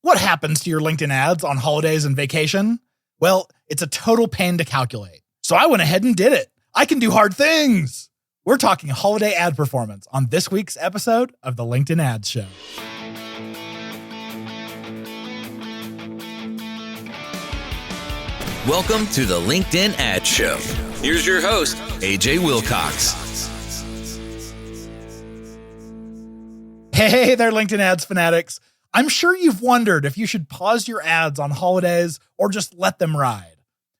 What happens to your LinkedIn ads on holidays and vacation? Well, it's a total pain to calculate. So I went ahead and did it. I can do hard things. We're talking holiday ad performance on this week's episode of the LinkedIn Ads Show. Welcome to the LinkedIn Ads Show. Here's your host, AJ Wilcox. Hey there, LinkedIn Ads fanatics. I'm sure you've wondered if you should pause your ads on holidays or just let them ride.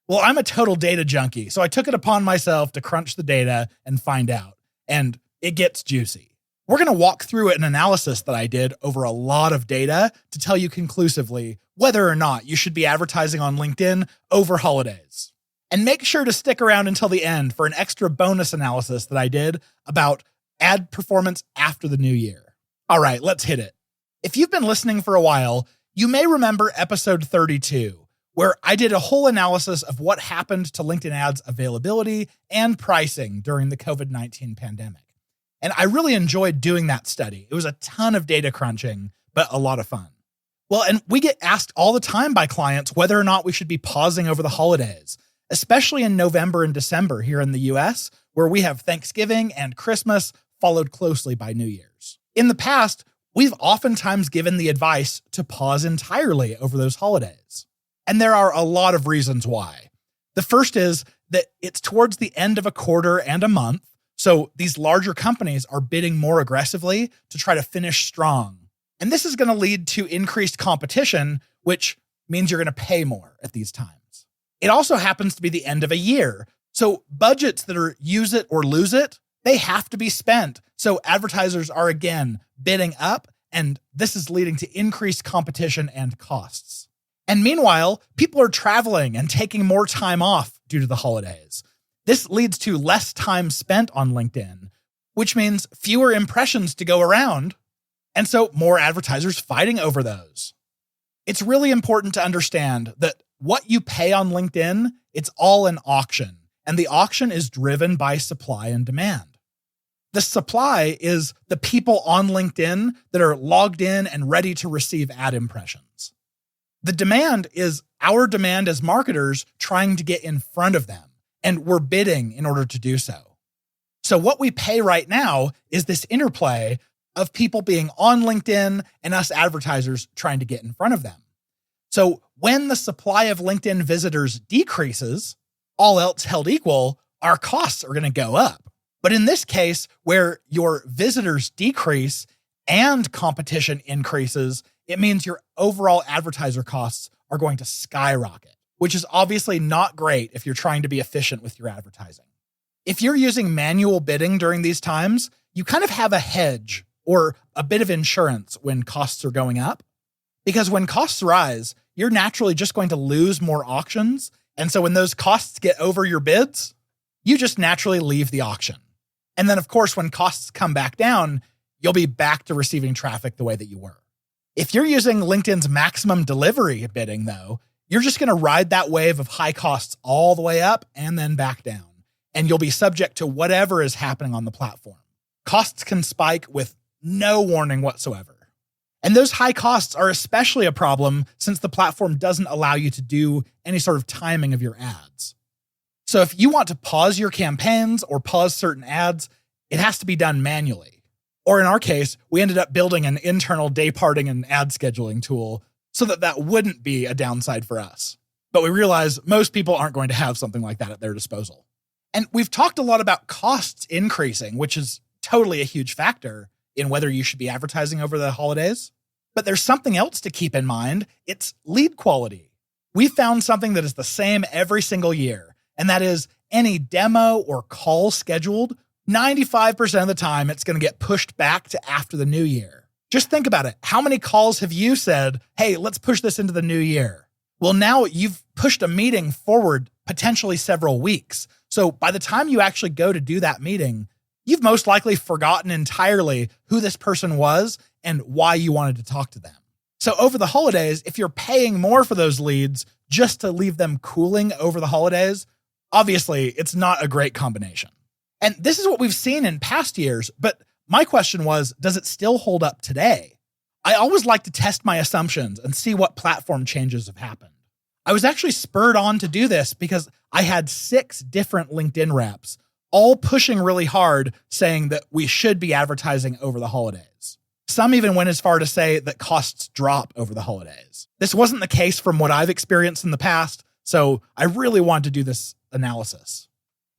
Well, I'm a total data junkie, so I took it upon myself to crunch the data and find out, and it gets juicy. We're going to walk through an analysis that I did over a lot of data to tell you conclusively whether or not you should be advertising on LinkedIn over holidays. And make sure to stick around until the end for an extra bonus analysis that I did about ad performance after the new year. All right, let's hit it. If you've been listening for a while, you may remember episode 32, where I did a whole analysis of what happened to LinkedIn ads availability and pricing during the COVID-19 pandemic. And I really enjoyed doing that study. It was a ton of data crunching, but a lot of fun. Well, and we get asked all the time by clients whether or not we should be pausing over the holidays, especially in November and December here in the US, where we have Thanksgiving and Christmas followed closely by New Year's. In the past, we've oftentimes given the advice to pause entirely over those holidays. And there are a lot of reasons why. The first is that it's towards the end of a quarter and a month, so these larger companies are bidding more aggressively to try to finish strong. And this is going to lead to increased competition, which means you're going to pay more at these times. It also happens to be the end of a year, so budgets that are use it or lose it, they have to be spent. So advertisers are again bidding up, and this is leading to increased competition and costs. And meanwhile, people are traveling and taking more time off due to the holidays. This leads to less time spent on LinkedIn, which means fewer impressions to go around, and so more advertisers fighting over those. It's really important to understand that what you pay on LinkedIn, it's all an auction, and the auction is driven by supply and demand. The supply is the people on LinkedIn that are logged in and ready to receive ad impressions. The demand is our demand as marketers trying to get in front of them, and we're bidding in order to do so. So what we pay right now is this interplay of people being on LinkedIn and us advertisers trying to get in front of them. So when the supply of LinkedIn visitors decreases, all else held equal, our costs are going to go up. But in this case, where your visitors decrease and competition increases, it means your overall advertiser costs are going to skyrocket, which is obviously not great if you're trying to be efficient with your advertising. If you're using manual bidding during these times, you kind of have a hedge or a bit of insurance when costs are going up. Because when costs rise, you're naturally just going to lose more auctions. And so when those costs get over your bids, you just naturally leave the auction. And then, of course, when costs come back down, you'll be back to receiving traffic the way that you were. If you're using LinkedIn's maximum delivery bidding, though, you're just going to ride that wave of high costs all the way up and then back down. And you'll be subject to whatever is happening on the platform. Costs can spike with no warning whatsoever. And those high costs are especially a problem since the platform doesn't allow you to do any sort of timing of your ads. So if you want to pause your campaigns or pause certain ads, it has to be done manually. Or in our case, we ended up building an internal day parting and ad scheduling tool so that wouldn't be a downside for us. But we realize most people aren't going to have something like that at their disposal. And we've talked a lot about costs increasing, which is totally a huge factor in whether you should be advertising over the holidays. But there's something else to keep in mind. It's lead quality. We found something that is the same every single year, and that is any demo or call scheduled, 95% of the time it's going to get pushed back to after the new year. Just think about it. How many calls have you said, hey, let's push this into the new year? Well, now you've pushed a meeting forward potentially several weeks. So by the time you actually go to do that meeting, you've most likely forgotten entirely who this person was and why you wanted to talk to them. So over the holidays, if you're paying more for those leads just to leave them cooling over the holidays, obviously it's not a great combination. And this is what we've seen in past years, but my question was, does it still hold up today? I always like to test my assumptions and see what platform changes have happened. I was actually spurred on to do this because I had 6 different LinkedIn reps, all pushing really hard, saying that we should be advertising over the holidays. Some even went as far to say that costs drop over the holidays. This wasn't the case from what I've experienced in the past, so I really wanted to do this analysis.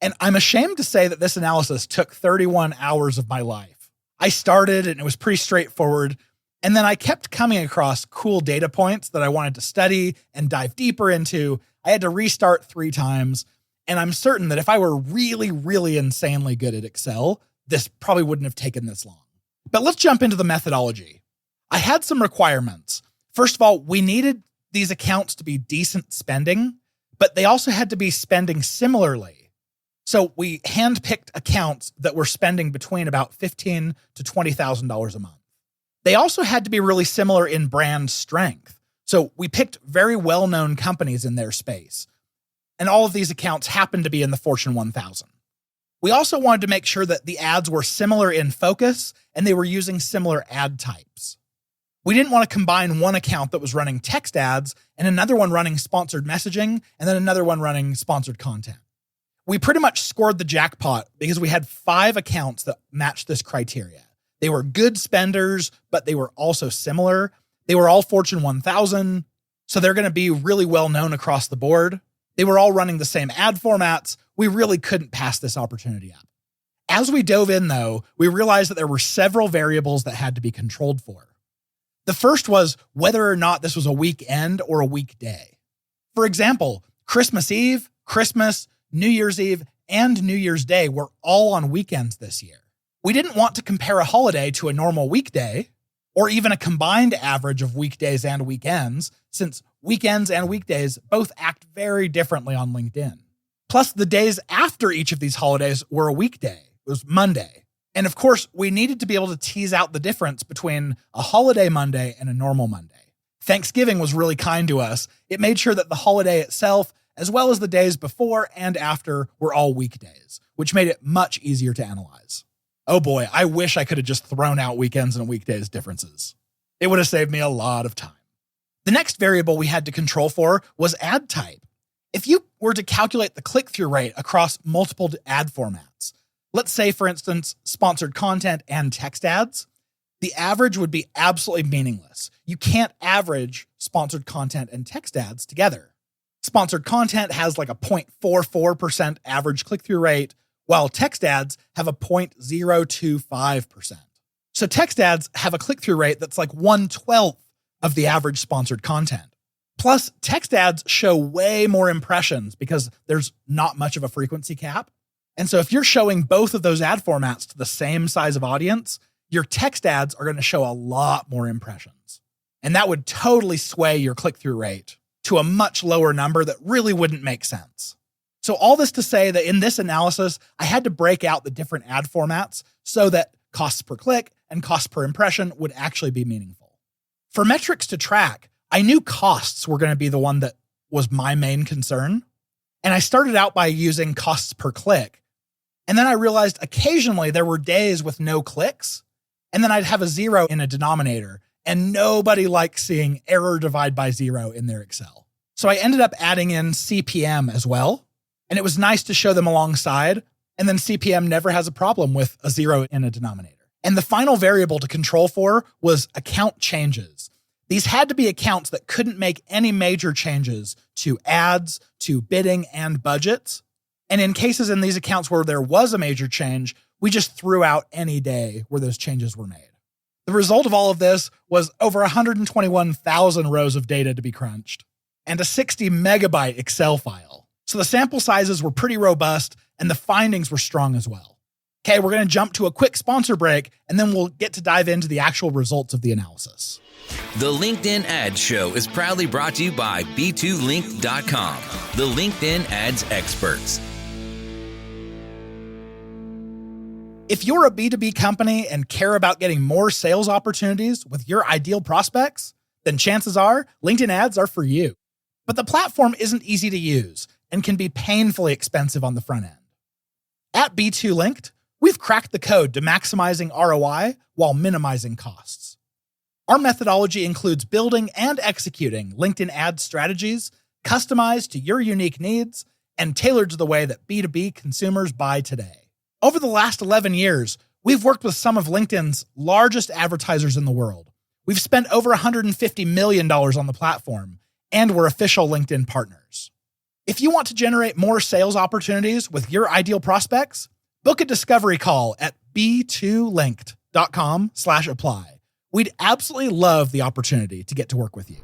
And I'm ashamed to say that this analysis took 31 hours of my life. I started and it was pretty straightforward, and then I kept coming across cool data points that I wanted to study and dive deeper into. I had to restart 3 times, and I'm certain that if I were really, really insanely good at Excel, this probably wouldn't have taken this long. But let's jump into the methodology. I had some requirements. First of all, we needed these accounts to be decent spending, but they also had to be spending similarly. So we handpicked accounts that were spending between about $15,000 to $20,000 a month. They also had to be really similar in brand strength. So we picked very well-known companies in their space. And all of these accounts happened to be in the Fortune 1000. We also wanted to make sure that the ads were similar in focus and they were using similar ad types. We didn't want to combine one account that was running text ads and another one running sponsored messaging and then another one running sponsored content. We pretty much scored the jackpot because we had 5 accounts that matched this criteria. They were good spenders, but they were also similar. They were all Fortune 1000, so they're going to be really well known across the board. They were all running the same ad formats. We really couldn't pass this opportunity up. As we dove in, though, we realized that there were several variables that had to be controlled for. The first was whether or not this was a weekend or a weekday. For example, Christmas Eve, Christmas, New Year's Eve, and New Year's Day were all on weekends this year. We didn't want to compare a holiday to a normal weekday, or even a combined average of weekdays and weekends, since weekends and weekdays both act very differently on LinkedIn. Plus, the days after each of these holidays were a weekday. It was Monday. And of course, we needed to be able to tease out the difference between a holiday Monday and a normal Monday. Thanksgiving was really kind to us. It made sure that the holiday itself, as well as the days before and after, were all weekdays, which made it much easier to analyze. Oh boy, I wish I could have just thrown out weekends and weekdays differences. It would have saved me a lot of time. The next variable we had to control for was ad type. If you were to calculate the click-through rate across multiple ad formats, let's say, for instance, sponsored content and text ads, the average would be absolutely meaningless. You can't average sponsored content and text ads together. Sponsored content has like a 0.44% average click-through rate, while text ads have a 0.025%. So text ads have a click-through rate that's like 1/12 of the average sponsored content. Plus, text ads show way more impressions because there's not much of a frequency cap. And so if you're showing both of those ad formats to the same size of audience, your text ads are going to show a lot more impressions. And that would totally sway your click-through rate to a much lower number that really wouldn't make sense. So all this to say that in this analysis, I had to break out the different ad formats so that costs per click and costs per impression would actually be meaningful. For metrics to track, I knew costs were going to be the one that was my main concern. And I started out by using costs per click. And then I realized occasionally there were days with no clicks, and then I'd have a 0 in a denominator, and nobody likes seeing error divide by 0 in their Excel. So I ended up adding in CPM as well. And it was nice to show them alongside. And then CPM never has a problem with a 0 in a denominator. And the final variable to control for was account changes. These had to be accounts that couldn't make any major changes to ads, to bidding, and budgets. And in cases in these accounts where there was a major change, we just threw out any day where those changes were made. The result of all of this was over 121,000 rows of data to be crunched and a 60 megabyte Excel file. So the sample sizes were pretty robust and the findings were strong as well. Okay, we're going to jump to a quick sponsor break and then we'll get to dive into the actual results of the analysis. The LinkedIn Ads Show is proudly brought to you by B2Link.com, the LinkedIn ads experts. If you're a B2B company and care about getting more sales opportunities with your ideal prospects, then chances are LinkedIn ads are for you. But the platform isn't easy to use and can be painfully expensive on the front end. At B2Linked, we've cracked the code to maximizing ROI while minimizing costs. Our methodology includes building and executing LinkedIn ad strategies customized to your unique needs and tailored to the way that B2B consumers buy today. Over the last 11 years, we've worked with some of LinkedIn's largest advertisers in the world. We've spent over $150 million on the platform, and we're official LinkedIn partners. If you want to generate more sales opportunities with your ideal prospects, book a discovery call at b2linked.com/apply. We'd absolutely love the opportunity to get to work with you.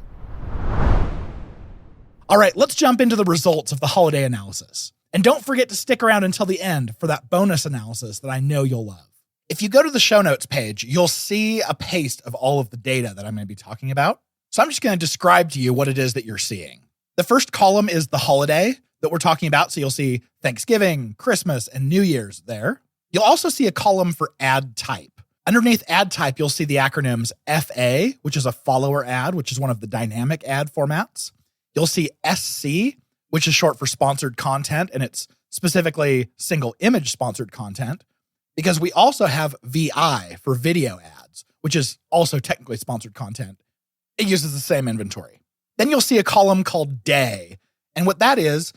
All right, let's jump into the results of the holiday analysis. And don't forget to stick around until the end for that bonus analysis that I know you'll love. If you go to the show notes page, you'll see a paste of all of the data that I'm going to be talking about. So I'm just going to describe to you what it is that you're seeing. The first column is the holiday that we're talking about. So you'll see Thanksgiving, Christmas, and New Year's there. You'll also see a column for ad type. Underneath ad type, you'll see the acronyms FA, which is a follower ad, which is one of the dynamic ad formats. You'll see SC, which is short for sponsored content, and it's specifically single image sponsored content, because we also have VI for video ads, which is also technically sponsored content. It uses the same inventory. Then you'll see a column called day. And what that is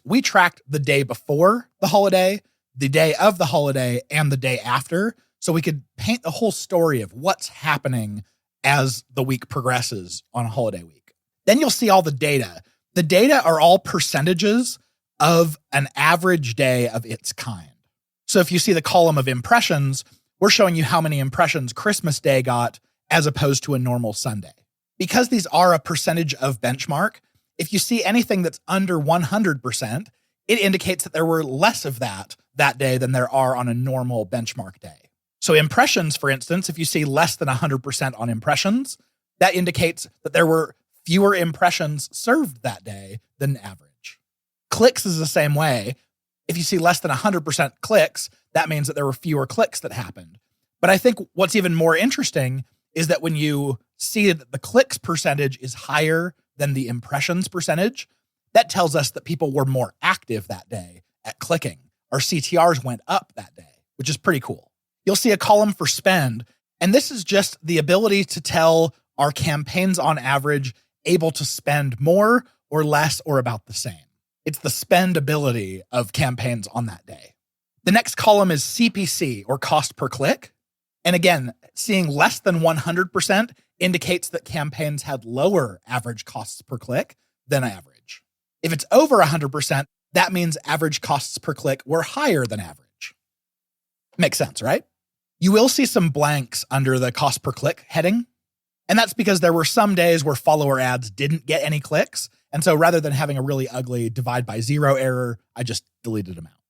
we tracked the day before the holiday, the day of the holiday, and the day after, so we could paint the whole story of what's happening as the week progresses on a holiday week. Then you'll see all the data. The data are all percentages of an average day of its kind. So if you see the column of impressions, we're showing you how many impressions Christmas Day got as opposed to a normal Sunday. Because these are a percentage of benchmark, if you see anything that's under 100%, it indicates that there were less of that day than there are on a normal benchmark day. So impressions, for instance, if you see less than 100% on impressions, that indicates that there were fewer impressions served that day than average. Clicks is the same way. If you see less than 100% clicks, that means that there were fewer clicks that happened. But I think what's even more interesting is that when you see that the clicks percentage is higher than the impressions percentage, that tells us that people were more active that day at clicking. Our CTRs went up that day, which is pretty cool. You'll see a column for spend, and this is just the ability to tell our campaigns on average able to spend more or less or about the same. It's the spendability of campaigns on that day. The next column is CPC, or cost per click. And again, seeing less than 100% indicates that campaigns had lower average costs per click than average. If it's over 100%, that means average costs per click were higher than average. Makes sense, right? You will see some blanks under the cost per click heading. And that's because there were some days where follower ads didn't get any clicks. And so rather than having a really ugly divide by zero error, I just deleted them out.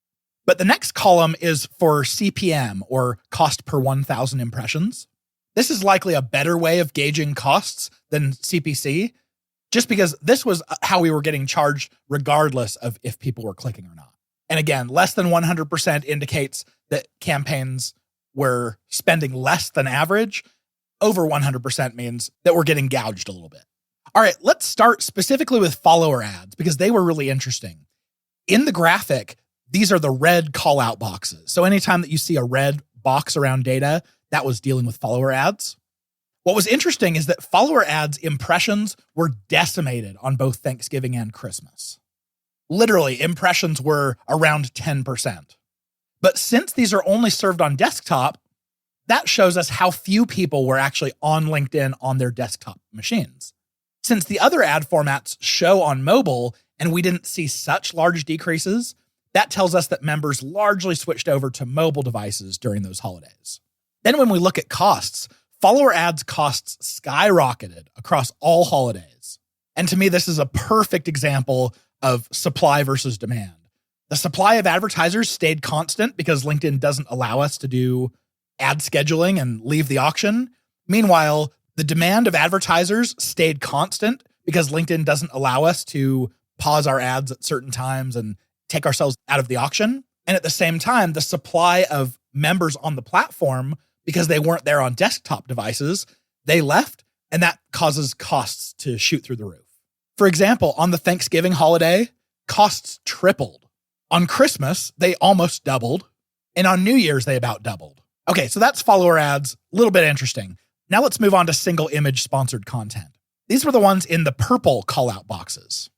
But the next column is for CPM, or cost per 1,000 impressions. This is likely a better way of gauging costs than CPC, just because this was how we were getting charged regardless of if people were clicking or not. And again, less than 100% indicates that campaigns were spending less than average. Over 100% means that we're getting gouged a little bit. All right, let's start specifically with follower ads because they were really interesting. In the graphic, these are the red call-out boxes. So anytime that you see a red box around data, that was dealing with follower ads. What was interesting is that follower ads impressions were decimated on both Thanksgiving and Christmas. Literally, impressions were around 10%. But since these are only served on desktop, that shows us how few people were actually on LinkedIn on their desktop machines. Since the other ad formats show on mobile and we didn't see such large decreases, that tells us that members largely switched over to mobile devices during those holidays. Then when we look at costs, follower ads costs skyrocketed across all holidays. And to me, this is a perfect example of supply versus demand. The supply of advertisers stayed constant because LinkedIn doesn't allow us to do ad scheduling and leave the auction. Meanwhile, the demand of advertisers stayed constant because LinkedIn doesn't allow us to pause our ads at certain times and take ourselves out of the auction. And at the same time, the supply of members on the platform, because they weren't there on desktop devices, they left, and that causes costs to shoot through the roof. For example, on the Thanksgiving holiday, costs tripled. On Christmas, they almost doubled. And on New Year's, they about doubled. Okay, so that's follower ads. A little bit interesting. Now let's move on to single image sponsored content. These were the ones in the purple callout boxes.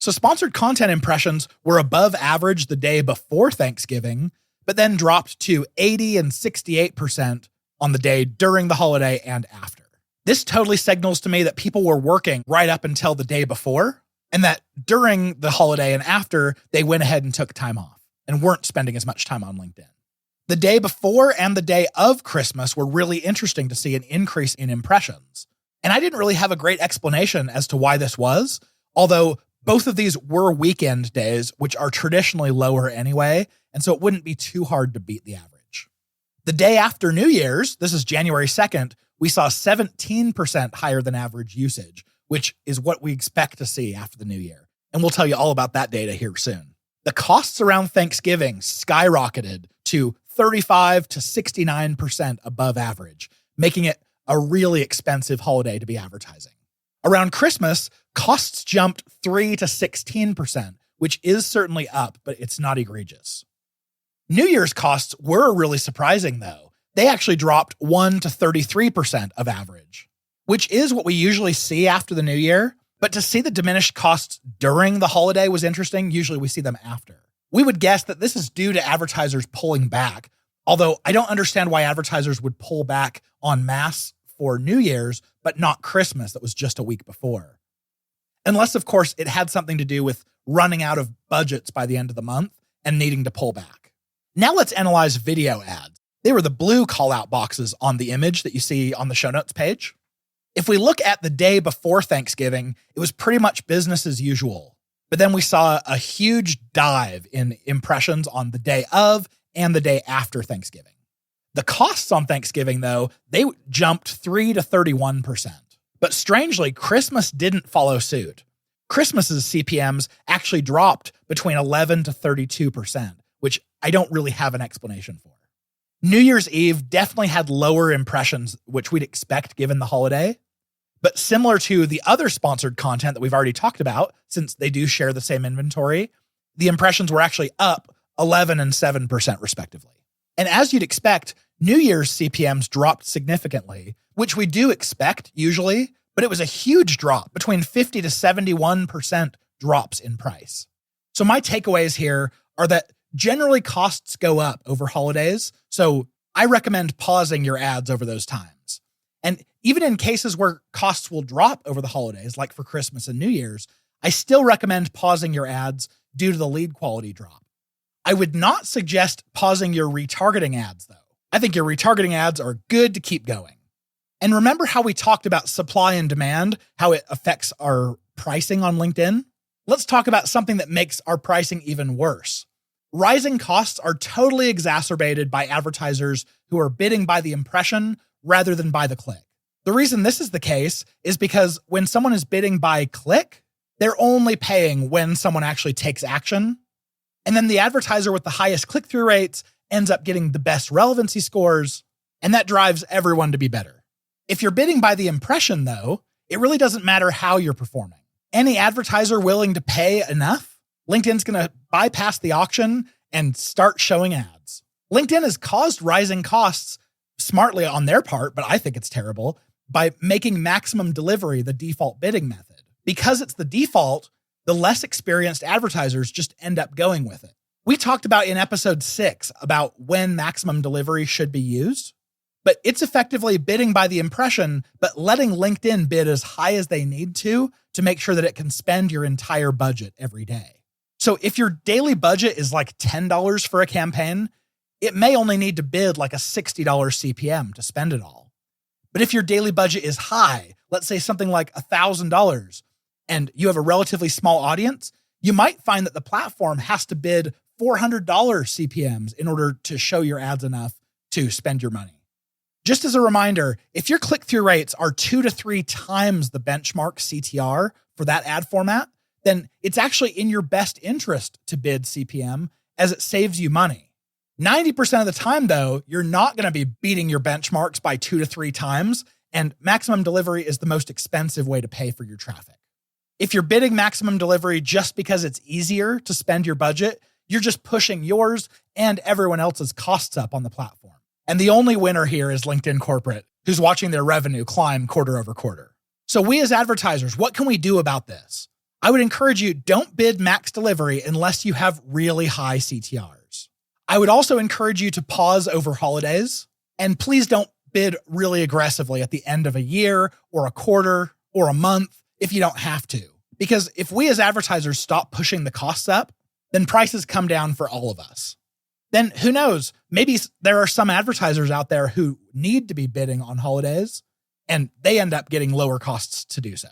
So sponsored content impressions were above average the day before Thanksgiving, but then dropped to 80 and 68% on the day during the holiday and after. This totally signals to me that people were working right up until the day before, and that during the holiday and after, they went ahead and took time off and weren't spending as much time on LinkedIn. The day before and the day of Christmas were really interesting to see an increase in impressions. And I didn't really have a great explanation as to why this was, although both of these were weekend days, which are traditionally lower anyway, and so it wouldn't be too hard to beat the average. The day after New Year's, this is January 2nd, we saw 17% higher than average usage, which is what we expect to see after the new year. And we'll tell you all about that data here soon. The costs around Thanksgiving skyrocketed to 35 to 69% above average, making it a really expensive holiday to be advertising. Around Christmas, costs jumped 3 to 16%, which is certainly up, but it's not egregious. New Year's costs were really surprising, though. They actually dropped 1 to 33% of average, which is what we usually see after the new year. But to see the diminished costs during the holiday was interesting. Usually we see them after. We would guess that this is due to advertisers pulling back, although I don't understand why advertisers would pull back en masse for New Year's, but not Christmas that was just a week before. Unless, of course, it had something to do with running out of budgets by the end of the month and needing to pull back. Now let's analyze video ads. They were the blue call-out boxes on the image that you see on the show notes page. If we look at the day before Thanksgiving, it was pretty much business as usual. But then we saw a huge dive in impressions on the day of and the day after Thanksgiving. The costs on Thanksgiving, though, they jumped 3 to 31%. But strangely, Christmas didn't follow suit. Christmas's CPMs actually dropped between 11 to 32%, which I don't really have an explanation for. New Year's Eve definitely had lower impressions, which we'd expect given the holiday. But similar to the other sponsored content that we've already talked about, since they do share the same inventory, the impressions were actually up 11 and 7% respectively. And as you'd expect, New Year's CPMs dropped significantly, which we do expect usually, but it was a huge drop, between 50 to 71% drops in price. So my takeaways here are that generally costs go up over holidays, so I recommend pausing your ads over those times. And even in cases where costs will drop over the holidays, like for Christmas and New Year's, I still recommend pausing your ads due to the lead quality drop. I would not suggest pausing your retargeting ads, though. I think your retargeting ads are good to keep going. And remember how we talked about supply and demand, how it affects our pricing on LinkedIn? Let's talk about something that makes our pricing even worse. Rising costs are totally exacerbated by advertisers who are bidding by the impression rather than by the click. The reason this is the case is because when someone is bidding by click, they're only paying when someone actually takes action. And then the advertiser with the highest click-through rates ends up getting the best relevancy scores, and that drives everyone to be better. If you're bidding by the impression, though, it really doesn't matter how you're performing. Any advertiser willing to pay enough, LinkedIn's going to bypass the auction and start showing ads. LinkedIn has caused rising costs smartly on their part, but I think it's terrible, by making maximum delivery the default bidding method. Because it's the default, the less experienced advertisers just end up going with it. We talked about in episode 6 about when maximum delivery should be used, but it's effectively bidding by the impression, but letting LinkedIn bid as high as they need to make sure that it can spend your entire budget every day. So if your daily budget is like $10 for a campaign, it may only need to bid like a $60 CPM to spend it all. But if your daily budget is high, let's say something like $1,000, and you have a relatively small audience, you might find that the platform has to bid $400 CPMs in order to show your ads enough to spend your money. Just as a reminder, if your click-through rates are 2 to 3 times the benchmark CTR for that ad format, then it's actually in your best interest to bid CPM as it saves you money. 90% of the time, though, you're not going to be beating your benchmarks by 2 to 3 times, and maximum delivery is the most expensive way to pay for your traffic. If you're bidding maximum delivery just because it's easier to spend your budget, you're just pushing yours and everyone else's costs up on the platform. And the only winner here is LinkedIn Corporate, who's watching their revenue climb quarter over quarter. So we as advertisers, what can we do about this? I would encourage you, don't bid max delivery unless you have really high CTRs. I would also encourage you to pause over holidays, and please don't bid really aggressively at the end of a year or a quarter or a month if you don't have to. Because if we as advertisers stop pushing the costs up, then prices come down for all of us. Then who knows, maybe there are some advertisers out there who need to be bidding on holidays and they end up getting lower costs to do so.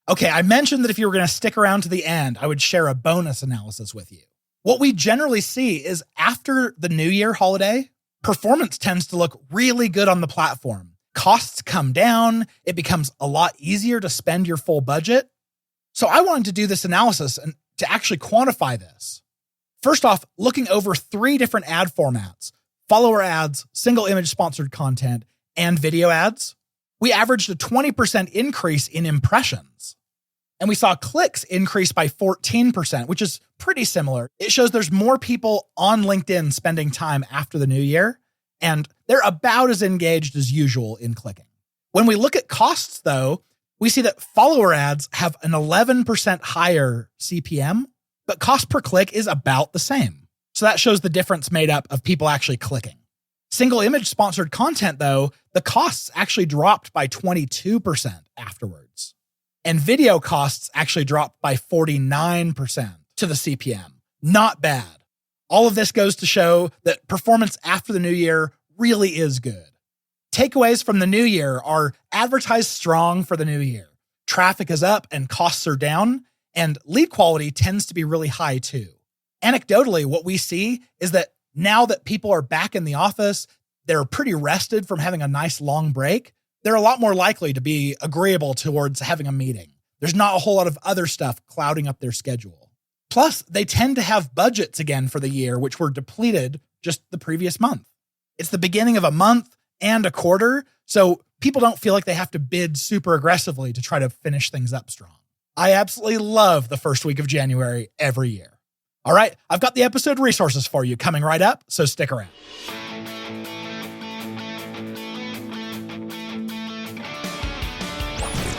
Okay, I mentioned that if you were going to stick around to the end, I would share a bonus analysis with you. What we generally see is after the New Year holiday, performance tends to look really good on the platform. Costs come down. It becomes a lot easier to spend your full budget. So I wanted to do this analysis and to actually quantify this. First off, looking over 3 different ad formats, follower ads, single image sponsored content, and video ads, we averaged a 20% increase in impressions. And we saw clicks increase by 14%, which is pretty similar. It shows there's more people on LinkedIn spending time after the new year, and they're about as engaged as usual in clicking. When we look at costs, though, we see that follower ads have an 11% higher CPM, but cost per click is about the same. So that shows the difference made up of people actually clicking. Single image sponsored content, though, the costs actually dropped by 22% afterwards. And video costs actually dropped by 49% to the CPM. Not bad. All of this goes to show that performance after the new year really is good. Takeaways from the new year are advertise strong for the new year. Traffic is up and costs are down, and lead quality tends to be really high too. Anecdotally, what we see is that now that people are back in the office, they're pretty rested from having a nice long break, they're a lot more likely to be agreeable towards having a meeting. There's not a whole lot of other stuff clouding up their schedule. Plus, they tend to have budgets again for the year, which were depleted just the previous month. It's the beginning of a month and a quarter, so people don't feel like they have to bid super aggressively to try to finish things up strong. I absolutely love the first week of January every year. All right, I've got the episode resources for you coming right up, so stick around.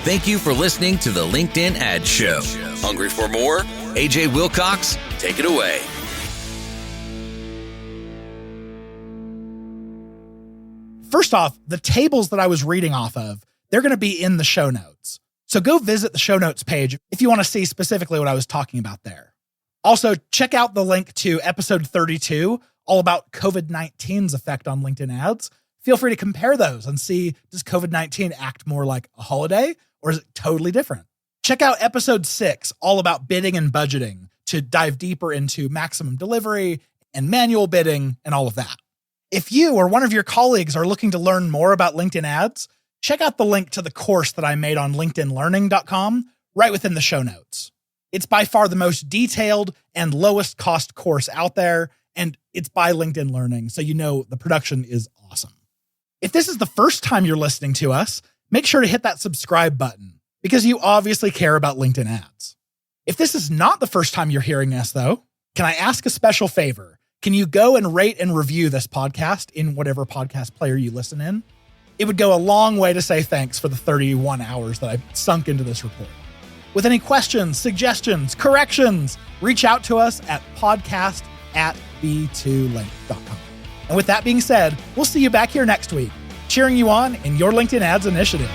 Thank you for listening to the LinkedIn Ad Show. Hungry for more? AJ Wilcox, take it away. First off, the tables that I was reading off of, they're going to be in the show notes. So go visit the show notes page if you want to see specifically what I was talking about there. Also, check out the link to episode 32, all about COVID-19's effect on LinkedIn ads. Feel free to compare those and see, does COVID-19 act more like a holiday or is it totally different? Check out episode 6, all about bidding and budgeting, to dive deeper into maximum delivery and manual bidding and all of that. If you or one of your colleagues are looking to learn more about LinkedIn ads, check out the link to the course that I made on linkedinlearning.com right within the show notes. It's by far the most detailed and lowest cost course out there, and it's by LinkedIn Learning, so you know the production is awesome. If this is the first time you're listening to us, make sure to hit that subscribe button because you obviously care about LinkedIn ads. If this is not the first time you're hearing us, though, can I ask a special favor? Can you go and rate and review this podcast in whatever podcast player you listen in? It would go a long way to say thanks for the 31 hours that I've sunk into this report. With any questions, suggestions, corrections, reach out to us at podcast@b2link.com. And with that being said, we'll see you back here next week, cheering you on in your LinkedIn ads initiative.